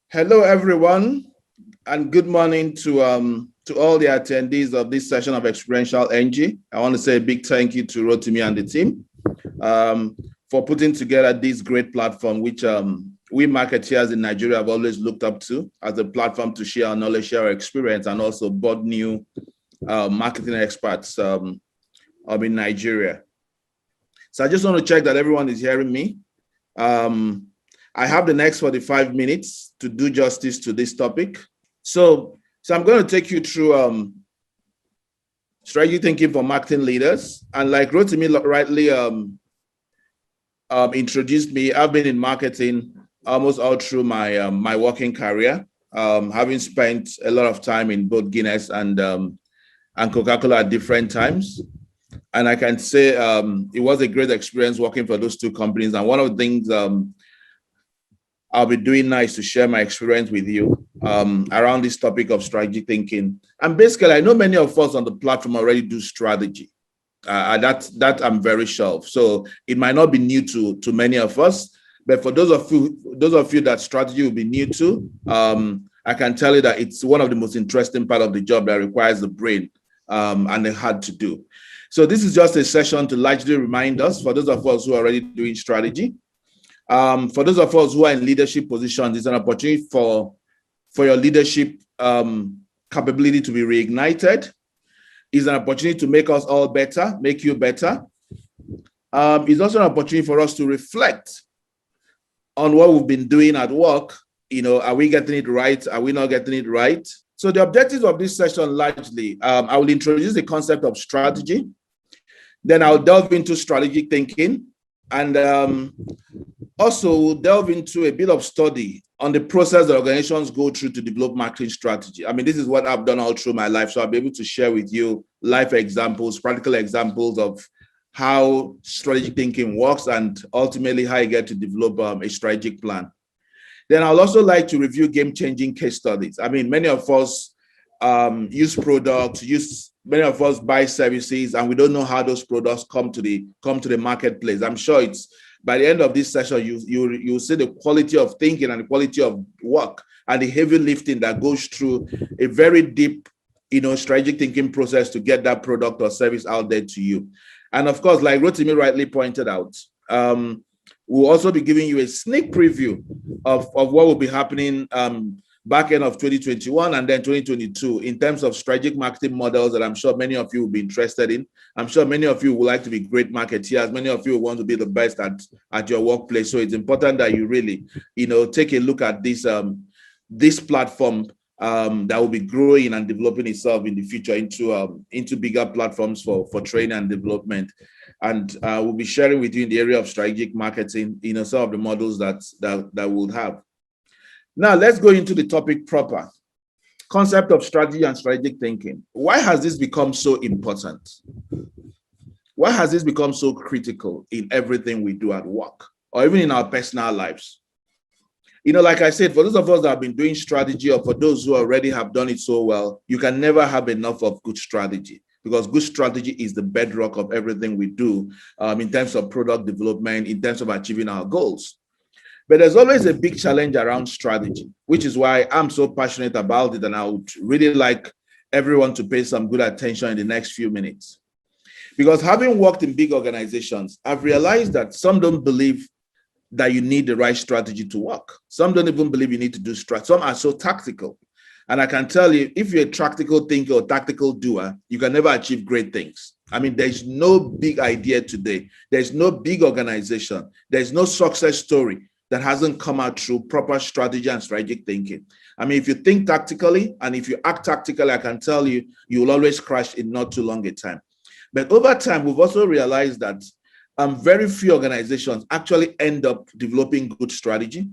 Hello, everyone, and good morning to all the attendees of this session of Experiential NG. I want to say a big thank you to Rotimi and the team um, for putting together this great platform, which we marketeers in Nigeria have always looked up to as a platform to share our knowledge, share our experience, and also board new marketing experts in Nigeria. So I just want to check that everyone is hearing me. I have the next 45 minutes to do justice to this topic. So I'm going to take you through strategy thinking for marketing leaders. And like Rotimi rightly introduced me, I've been in marketing almost all through my working career, having spent a lot of time in both Guinness and Coca-Cola at different times. And I can say it was a great experience working for those two companies. And one of the things I'll be doing now is to share my experience with you around this topic of strategy thinking. And basically, I know many of us on the platform already do strategy. That I'm very sure of. So it might not be new to many of us, but for those of you that strategy will be new to, I can tell you that it's one of the most interesting part of the job that requires the brain and the heart to do. So this is just a session to largely remind us, for those of us who are already doing strategy. For those of us who are in leadership positions, it's an opportunity for your leadership capability to be reignited. It's an opportunity to make us all better, make you better. It's also an opportunity for us to reflect on what we've been doing at work. You know, are we getting it right? Are we not getting it right? So the objectives of this session largely, I will introduce the concept of strategy. Then I'll delve into strategic thinking. And also we'll delve into a bit of study on the process that organizations go through to develop marketing strategy. I mean, this is what I've done all through my life. So I'll be able to share with you life examples, practical examples of how strategic thinking works and ultimately how you get to develop a strategic plan. Then I'll also like to review game-changing case studies. I mean, many of us use products, many of us buy services, and we don't know how those products come to the marketplace. I'm sure it's by the end of this session, you see the quality of thinking and the quality of work and the heavy lifting that goes through a very deep, strategic thinking process to get that product or service out there to you. And of course, like Rotimi rightly pointed out, we'll also be giving you a sneak preview of what will be happening back end of 2021 and then 2022 in terms of strategic marketing models that I'm sure many of you will be interested in. I'm sure many of you would like to be great marketeers. Many of you want to be the best at your workplace. So it's important that you really, take a look at this platform that will be growing and developing itself in the future into bigger platforms for training and development. And we'll be sharing with you in the area of strategic marketing, some of the models that we'll have. Now, let's go into the topic proper. Concept of strategy and strategic thinking. Why has this become so important? Why has this become so critical in everything we do at work or even in our personal lives? Like I said, for those of us that have been doing strategy or for those who already have done it so well, you can never have enough of good strategy because good strategy is the bedrock of everything we do in terms of product development, in terms of achieving our goals. But there's always a big challenge around strategy, which is why I'm so passionate about it. And I would really like everyone to pay some good attention in the next few minutes. Because having worked in big organizations, I've realized that some don't believe that you need the right strategy to work. Some don't even believe you need to do strategy. Some are so tactical. And I can tell you, if you're a tactical thinker or tactical doer, you can never achieve great things. I mean, there's no big idea today. There's no big organization. There's no success story that hasn't come out through proper strategy and strategic thinking. I mean, if you think tactically and if you act tactically, I can tell you, you will always crash in not too long a time. But over time, we've also realized that very few organizations actually end up developing good strategy.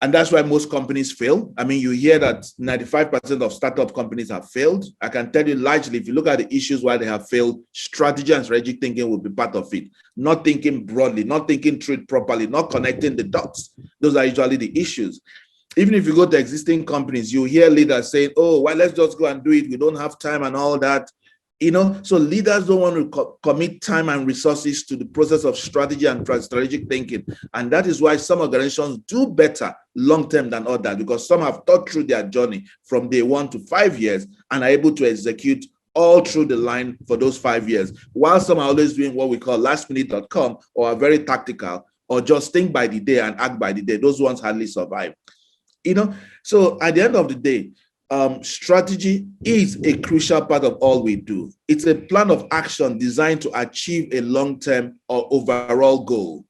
And that's why most companies fail. I mean, you hear that 95% of startup companies have failed. I can tell you largely, if you look at the issues why they have failed, strategy and strategic thinking will be part of it. Not thinking broadly, not thinking through it properly, not connecting the dots. Those are usually the issues. Even if you go to existing companies, you hear leaders saying, oh, well, let's just go and do it. We don't have time and all that. So leaders don't want to commit time and resources to the process of strategy and strategic thinking. And that is why some organizations do better long-term than others, because some have thought through their journey from day 1 to 5 years and are able to execute all through the line for those 5 years, while some are always doing what we call lastminute.com, or are very tactical, or just think by the day and act by the day. Those ones hardly survive. So at the end of the day, strategy is a crucial part of all we do. It's a plan of action designed to achieve a long-term or overall goal.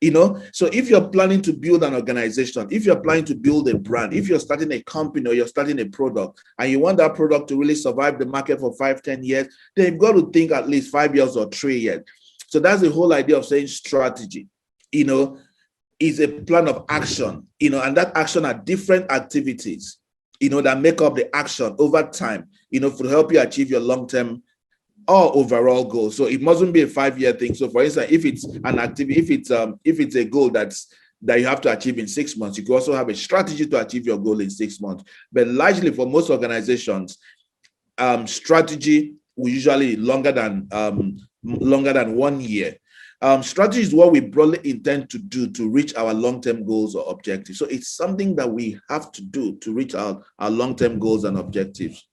So if you're planning to build an organization, if you're planning to build a brand, if you're starting a company or you're starting a product and you want that product to really survive the market for 5-10 years, then you've got to think at least 5 years or 3 years. So that's the whole idea of saying strategy, is a plan of action, and that action are different activities, that make up the action over time, to help you achieve your long-term or overall goal. So it mustn't be a 5-year thing. So for instance, if it's an activity, if it's a goal that you have to achieve in 6 months, you can also have a strategy to achieve your goal in 6 months. But largely for most organizations, strategy will usually longer than 1 year. Strategy is what we broadly intend to do to reach our long-term goals or objectives. So it's something that we have to do to reach our long-term goals and objectives.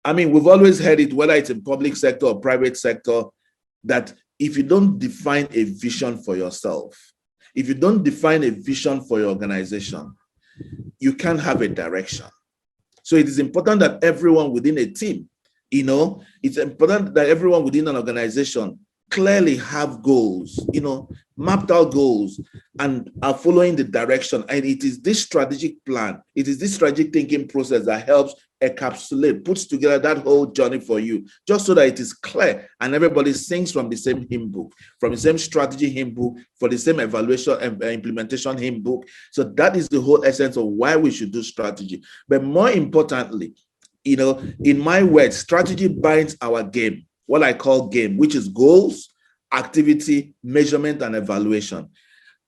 I mean, we've always heard it, whether it's in public sector or private sector, that if you don't define a vision for yourself, if you don't define a vision for your organization, you can't have a direction. So it is important that everyone within a team, it's important that everyone within an organization clearly have goals, mapped out goals, and are following the direction. And it is this strategic plan, it is this strategic thinking process that helps encapsulate, puts together that whole journey for you, just so that it is clear and everybody sings from the same hymn book, from the same strategy hymn book, for the same evaluation and implementation hymn book. So that is the whole essence of why we should do strategy. But more importantly, in my words, strategy binds our game, what I call game, which is goals, activity, measurement, and evaluation.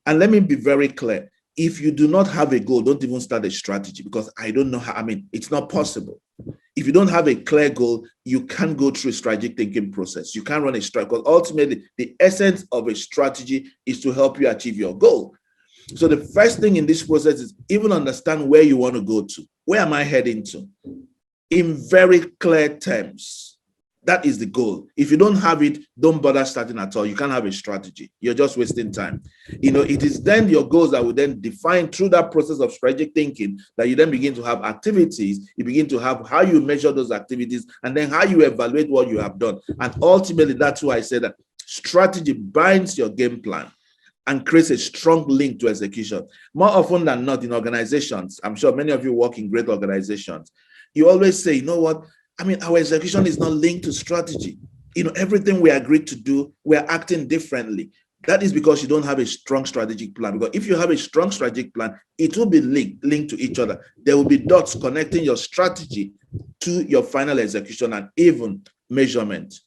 And let me be very clear. If you do not have a goal, don't even start a strategy, because I don't know how, it's not possible. If you don't have a clear goal, you can't go through a strategic thinking process. You can't run a strategy, because ultimately the essence of a strategy is to help you achieve your goal. So the first thing in this process is even understand where you want to go to. Where am I heading to? In very clear terms. That is the goal. If you don't have it, don't bother starting at all. You can't have a strategy. You're just wasting time. It is then your goals that will then define through that process of strategic thinking that you then begin to have activities. You begin to have how you measure those activities, and then how you evaluate what you have done. And ultimately, that's why I say that strategy binds your game plan and creates a strong link to execution. More often than not in organizations, I'm sure many of you work in great organizations, you always say, you know what? Our execution is not linked to strategy. Everything we agreed to do, we're acting differently. That is because you don't have a strong strategic plan. Because if you have a strong strategic plan, it will be linked to each other. There will be dots connecting your strategy to your final execution and even measurement.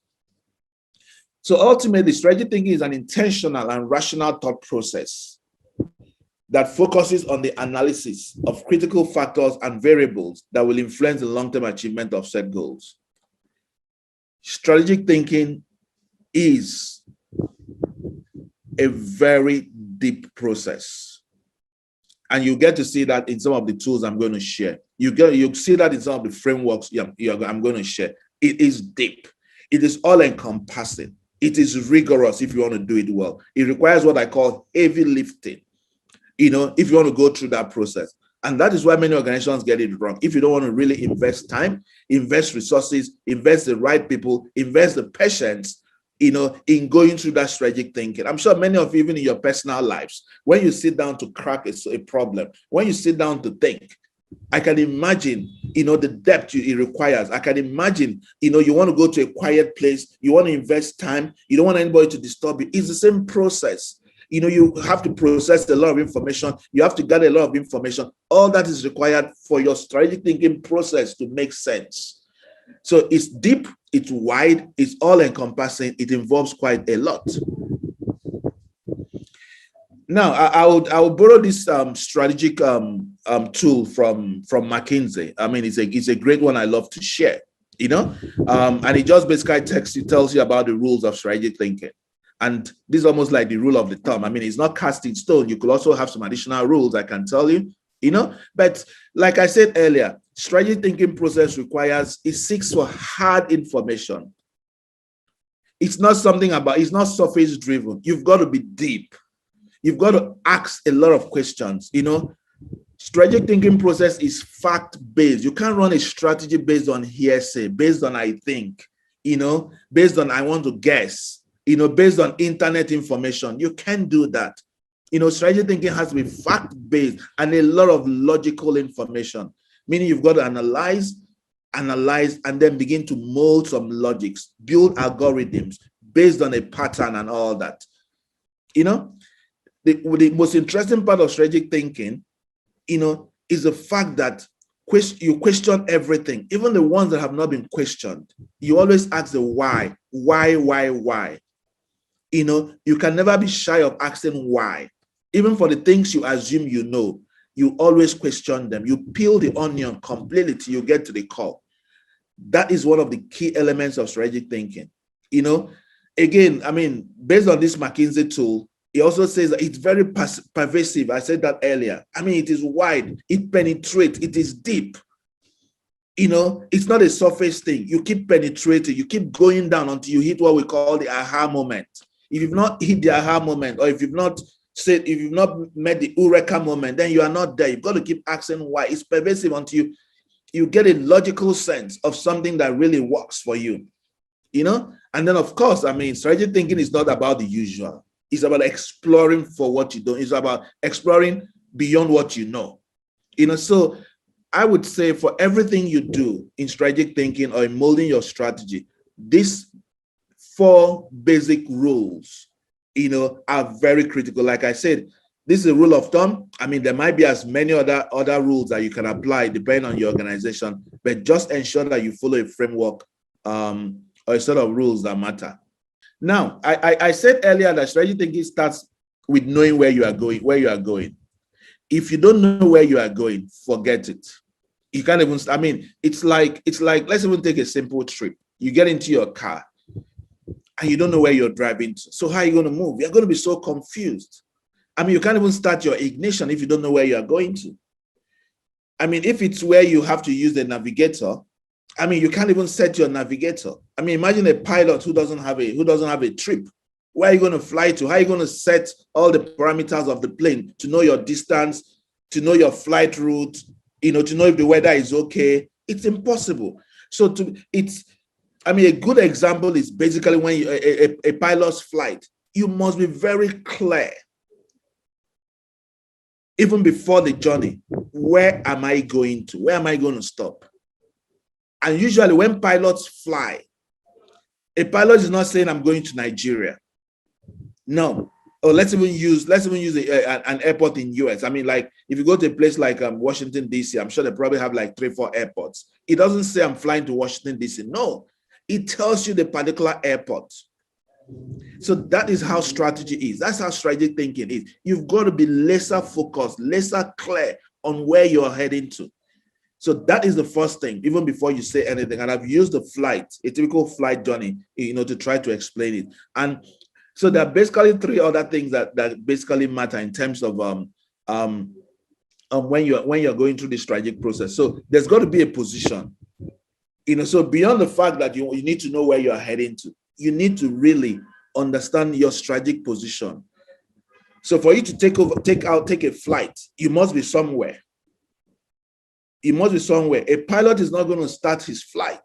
So ultimately, strategic thinking is an intentional and rational thought process that focuses on the analysis of critical factors and variables that will influence the long-term achievement of set goals. Strategic thinking is a very deep process. And you get to see that in some of the tools I'm going to share. You'll see that in some of the frameworks I'm going to share. It is deep. It is all-encompassing. It is rigorous if you want to do it well. It requires what I call heavy lifting, if you want to go through that process. And that is why many organizations get it wrong. If you don't want to really invest time, invest resources, invest the right people, invest the patience, in going through that strategic thinking. I'm sure many of you, even in your personal lives, when you sit down to crack a problem, when you sit down to think, I can imagine, the depth it requires. I can imagine, you want to go to a quiet place, you want to invest time, you don't want anybody to disturb you. It's the same process. You have to process a lot of information. You have to gather a lot of information. All that is required for your strategic thinking process to make sense. So it's deep, it's wide, it's all encompassing. It involves quite a lot. Now, I would borrow this strategic tool from McKinsey. It's a great one I love to share. and it just basically tells you about the rules of strategic thinking. And this is almost like the rule of the thumb. I mean, it's not cast in stone. You could also have some additional rules, I can tell you, but like I said earlier, strategic thinking process it seeks for hard information. It's not it's not surface driven. You've got to be deep. You've got to ask a lot of questions. Strategic thinking process is fact-based. You can't run a strategy based on hearsay, based on I think, based on I want to guess, based on internet information. You can't do that. Strategic thinking has to be fact-based and a lot of logical information, meaning you've got to analyze, and then begin to mold some logics, build algorithms based on a pattern and all that. The most interesting part of strategic thinking, is the fact that you question everything, even the ones that have not been questioned. You always ask the why. You can never be shy of asking why. Even for the things you assume you always question them. You peel the onion completely till you get to the core. That is one of the key elements of strategic thinking. Again, I mean, based on this McKinsey tool, it also says that it's very pervasive. I said that earlier. I mean, it is wide, it penetrates, it is deep. It's not a surface thing. You keep penetrating, you keep going down until you hit what we call the aha moment. If you've not hit the aha moment, or if you've not met the eureka moment, then you are not there. You've got to keep asking why. It's pervasive until you get a logical sense of something that really works for you. And then, of course, I mean, strategic thinking is not about the usual. It's about exploring for what you don't. It's about exploring beyond what you know. So I would say for everything you do in strategic thinking or in molding your strategy, these 4 basic rules, are very critical. Like I said, this is a rule of thumb. I mean, there might be as many other rules that you can apply depending on your organization, but just ensure that you follow a framework or a set of rules that matter. Now, I said earlier that strategic thinking starts with knowing where you are going. If you don't know where you are going, forget it. You can't even, I mean, it's like, let's even take a simple trip. You get into your car and you don't know where you're driving to. So how are you going to move? You're going to be so confused. I mean, you can't even start your ignition if you don't know where you're going to. I mean, if it's where you have to use the navigator, I mean, you can't even set your navigator. I mean, imagine a pilot who doesn't have a trip. Where are you going to fly to? How are you going to set all the parameters of the plane to know your distance, to know your flight route, to know if the weather is okay? It's impossible. So a good example is basically when a pilot's flight, you must be very clear, even before the journey. Where am I going to? Where am I going to stop? And usually when pilots fly, a pilot is not saying I'm going to Nigeria. No. Or let's even use an airport in US. I mean, like if you go to a place like Washington, D.C., I'm sure they probably have like 3-4 airports. It doesn't say I'm flying to Washington, D.C. No, it tells you the particular airport. So that is how strategy is. That's how strategic thinking is. You've got to be laser focused, laser clear on where you're heading to. So that is the first thing, even before you say anything. And I've used a typical flight journey, to try to explain it. And so there are basically 3 other things that basically matter in terms of when you're going through the strategic process. So there's got to be a position. So beyond the fact that you need to know where you're heading to, you need to really understand your strategic position. So for you to take a flight, you must be somewhere. It must be somewhere. A pilot is not going to start his flight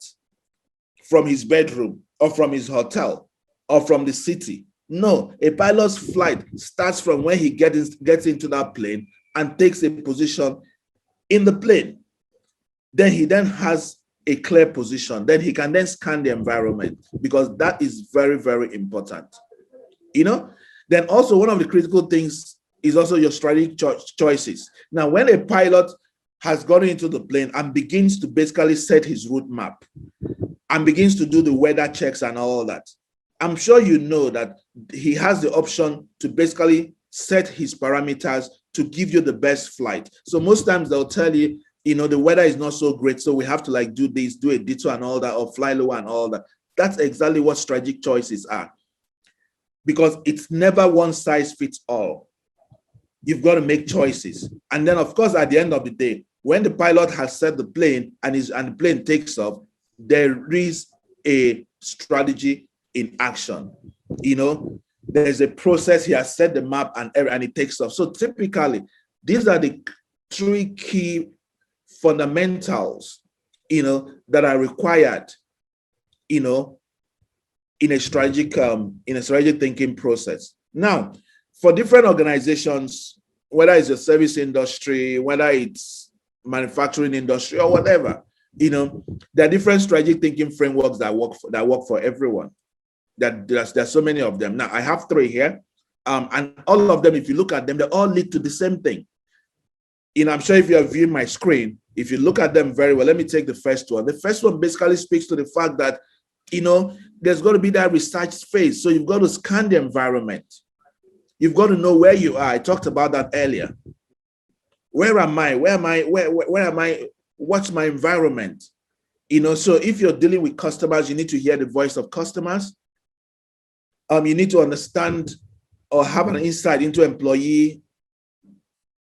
from his bedroom or from his hotel or from the city. No, a pilot's flight starts from when he gets into that plane and takes a position in the plane. Then he has a clear position. Then he can then scan the environment, because that is very, very important. Then also one of the critical things is also your strategic choices. Now, when a pilot has gotten into the plane and begins to basically set his route map and begins to do the weather checks and all that, I'm sure you know that he has the option to basically set his parameters to give you the best flight. So most times they'll tell you, the weather is not so great, so we have to like do this, do a detour and all that, or fly low and all that. That's exactly what strategic choices are, because it's never one size fits all. You've got to make choices. And then, of course, at the end of the day, when the pilot has set the plane and the plane takes off, there is a strategy in action. There's a process. He has set the map and it takes off. So typically, these are the three key fundamentals, that are required, in a strategic thinking process. Now, for different organizations, whether it's a service industry, whether it's manufacturing industry or whatever, there are different strategic thinking frameworks that work for everyone. There's so many of them. Now, I have three here, and all of them, if you look at them, they all lead to the same thing. I'm sure if you are viewing my screen, if you look at them very well, let me take the first one. The first one basically speaks to the fact that, there's got to be that research phase. So you've got to scan the environment. You've got to know where you are. I talked about that earlier. Where am I? Where am I? What's my environment? So if you're dealing with customers, you need to hear the voice of customers. You need to understand or have an insight into employee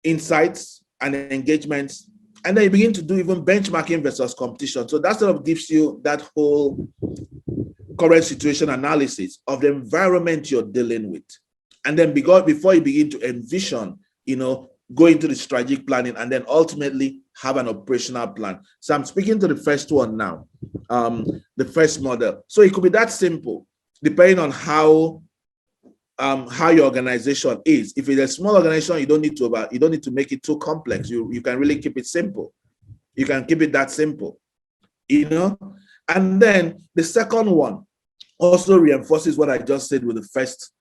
insights and engagements. And then you begin to do even benchmarking versus competition. So that sort of gives you that whole current situation analysis of the environment you're dealing with. And then before you begin to envision, go into the strategic planning and then ultimately have an operational plan. So I'm speaking to the first one now, the first model. So it could be that simple, depending on how your organization is. If it's a small organization, you don't need to make it too complex. You can really keep it simple. You can keep it that simple, And then the second one also reinforces what I just said with the first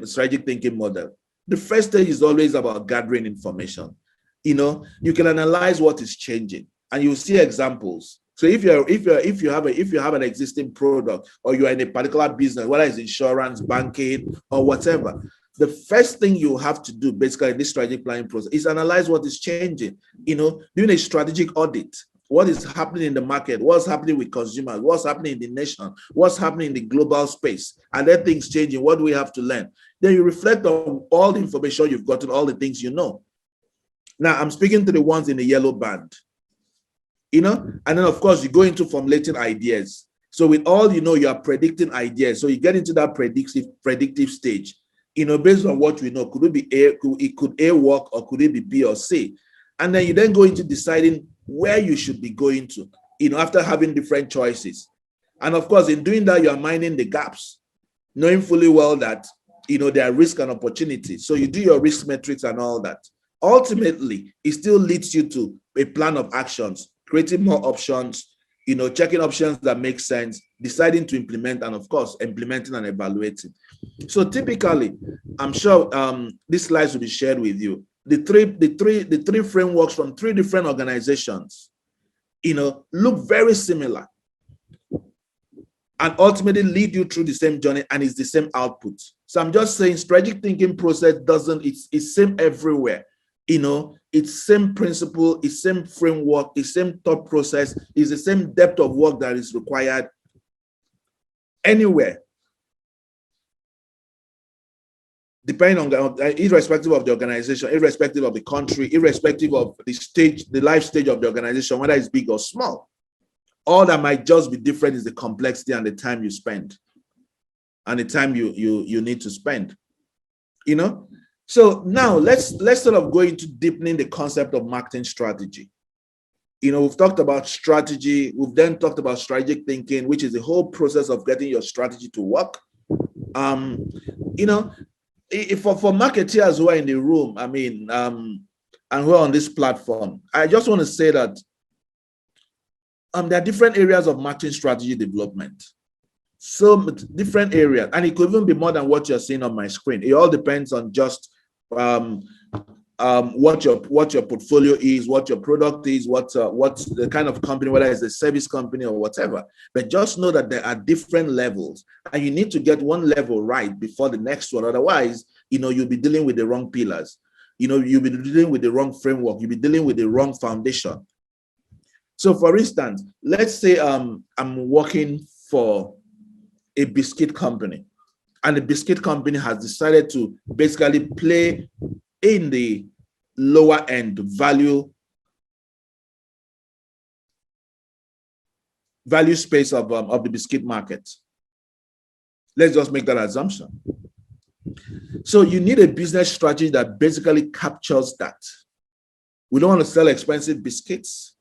strategic thinking model. The first stage is always about gathering information. You can analyze what is changing, and you'll see examples. So if you have an existing product, or you are in a particular business, whether it's insurance, banking, or whatever, the first thing you have to do basically in this strategic planning process is analyze what is changing. Doing a strategic audit. What is happening in the market? What's happening with consumers? What's happening in the nation? What's happening in the global space? And then things changing. What do we have to learn? Then you reflect on all the information you've gotten, all the things you know. Now, I'm speaking to the ones in the yellow band. And then, of course, you go into formulating ideas. So with all you are predicting ideas. So you get into that predictive stage. Based on what we know, could it be A? Could A work, or could it be B or C? And then you then go into deciding where you should be going to, after having different choices. And of course, in doing that, you are minding the gaps, knowing fully well that, there are risk and opportunities. So you do your risk metrics and all that. Ultimately, it still leads you to a plan of actions, creating more options, checking options that make sense, deciding to implement, and of course, implementing and evaluating. So typically, I'm sure these slides will be shared with you. The three frameworks from three different organizations, look very similar, and ultimately lead you through the same journey, and it's the same output. So I'm just saying, strategic thinking process it's same everywhere. It's same principle, it's same framework, it's same thought process, it's the same depth of work that is required anywhere. Depending on irrespective of the organization, irrespective of the country, irrespective of the life stage of the organization, whether it's big or small. All that might just be different is the complexity and the time you spend, and the time you need to spend. So now let's sort of go into deepening the concept of marketing strategy. We've talked about strategy. We've then talked about strategic thinking, which is the whole process of getting your strategy to work. For marketeers who are in the room, and who are on this platform, I just want to say that there are different areas of marketing strategy development. So different areas, and it could even be more than what you're seeing on my screen. It all depends on just what your portfolio is, what your product is, what's the kind of company, whether it's a service company or whatever. But just know that there are different levels, and you need to get one level right before the next one. Otherwise, you'll be dealing with the wrong pillars. You'll be dealing with the wrong framework. You'll be dealing with the wrong foundation. So for instance, let's say I'm working for a biscuit company, and the biscuit company has decided to basically play in the lower end value space of the biscuit market. Let's just make that assumption. So you need a business strategy that basically captures that. We don't want to sell expensive biscuits.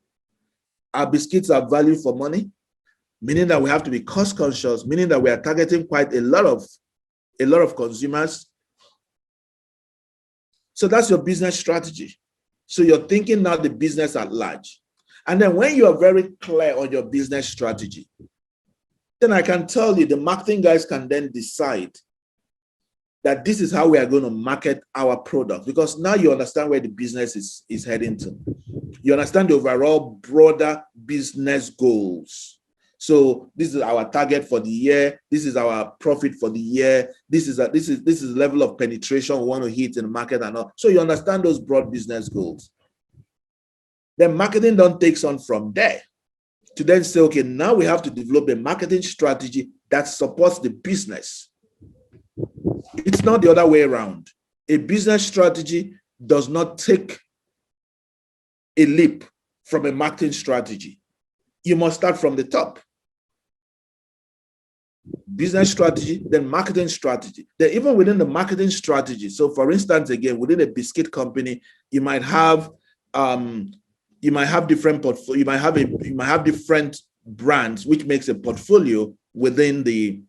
Our biscuits are value for money, meaning that we have to be cost conscious, meaning that we are targeting quite a lot of consumers. So that's your business strategy. So you're thinking now the business at large. And then when you are very clear on your business strategy, then I can tell you the marketing guys can then decide that this is how we are going to market our product, because now you understand where the business is heading to. You understand the overall broader business goals. So this is our target for the year. This is our profit for the year. This is the level of penetration we want to hit in the market and all. So you understand those broad business goals. Then marketing then takes on from there to then say, okay, now we have to develop a marketing strategy that supports the business. It's not the other way around. A business strategy does not take a leap from a marketing strategy. You must start from the top. Business strategy, then marketing strategy. Then even within the marketing strategy, so for instance, again, within a biscuit company, you might have different portfolio. You might have different brands, which makes a portfolio within the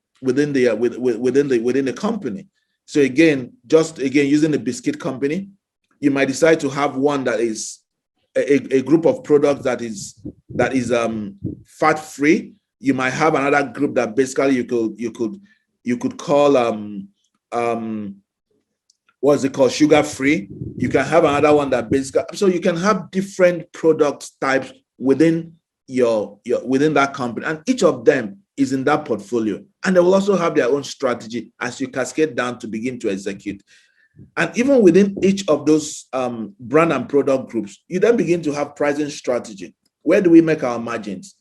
company. So again, using the biscuit company, you might decide to have one that is a group of products that is fat free. You might have another group that basically you could call what's it called, sugar free. You can have another one that basically, so you can have different product types within within that company, and each of them is in that portfolio, and they will also have their own strategy as you cascade down to begin to execute. And even within each of those brand and product groups, you then begin to have pricing strategy. Where do we make our margins?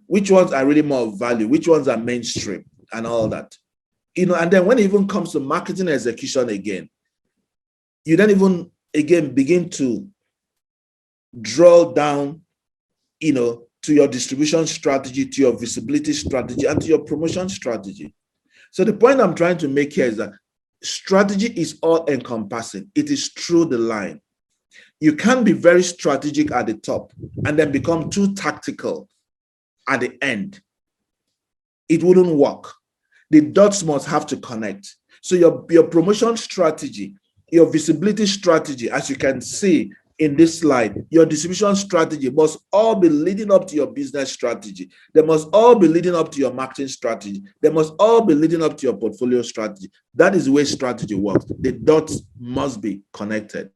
Which ones are really more of value? Which ones are mainstream and all that? And then when it even comes to marketing execution again, you then even again begin to drill down, to your distribution strategy, to your visibility strategy, and to your promotion strategy. So the point I'm trying to make here is that strategy is all encompassing. It is through the line. You can't be very strategic at the top and then become too tactical at the end. It wouldn't work. The dots must have to connect. So your promotion strategy, your visibility strategy, as you can see in this slide, your distribution strategy must all be leading up to your business strategy. They must all be leading up to your marketing strategy. They must all be leading up to your portfolio strategy. That is the way strategy works. The dots must be connected.